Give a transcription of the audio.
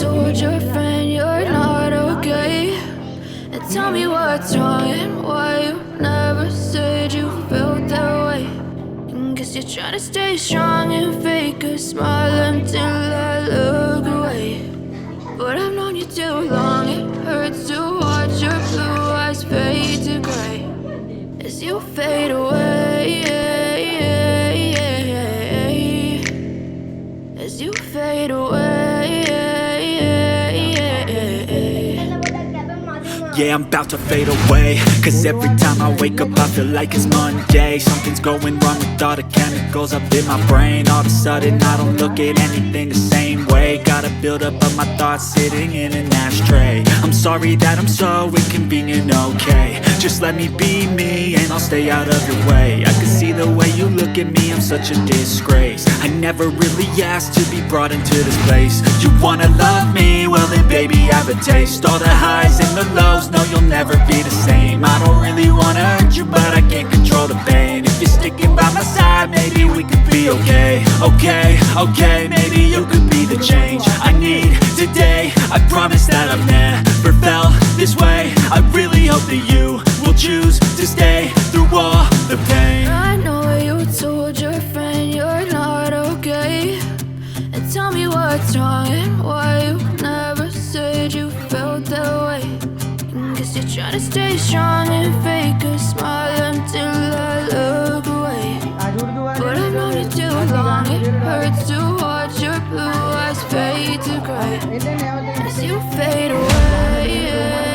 told your friend you're not okay? And tell me what's wrong and why you never said you felt that way. Guess you're trying to stay strong and fake a smile until I look away. But I've known you too long, it hurts to watch your blue eyes fade to gray as you fade away, as you fade away. Yeah, I'm about to fade away, cause every time I wake up I feel like it's Monday. Something's going wrong with all the chemicals up in my brain. All of a sudden I don't look at anything the same way. Got a build up of my thoughts sitting in an ashtray. I'm sorry that I'm so inconvenient, okay? Just let me be me and I'll stay out of your way. I can see the way you look at me, I'm such a disgrace. I never really asked to be brought into this place. You wanna love me? Well then baby have a taste. All the highs and the lows, no you'll never be the same. I don't really wanna hurt you but I can't control the pain. If you're sticking by my side maybe we could be okay. Okay, maybe you could be the change I need today. I promise that I've never felt this way. I really hope that you will choose to stay through all the pain. I know you told your friend you're not okay. And tell me what's wrong and why you never said you felt that way. Guess you're trying to stay strong and fake a smile until I look away. But I've known you too long, it hurts to watch your blue eyes fade to gray as you fade away.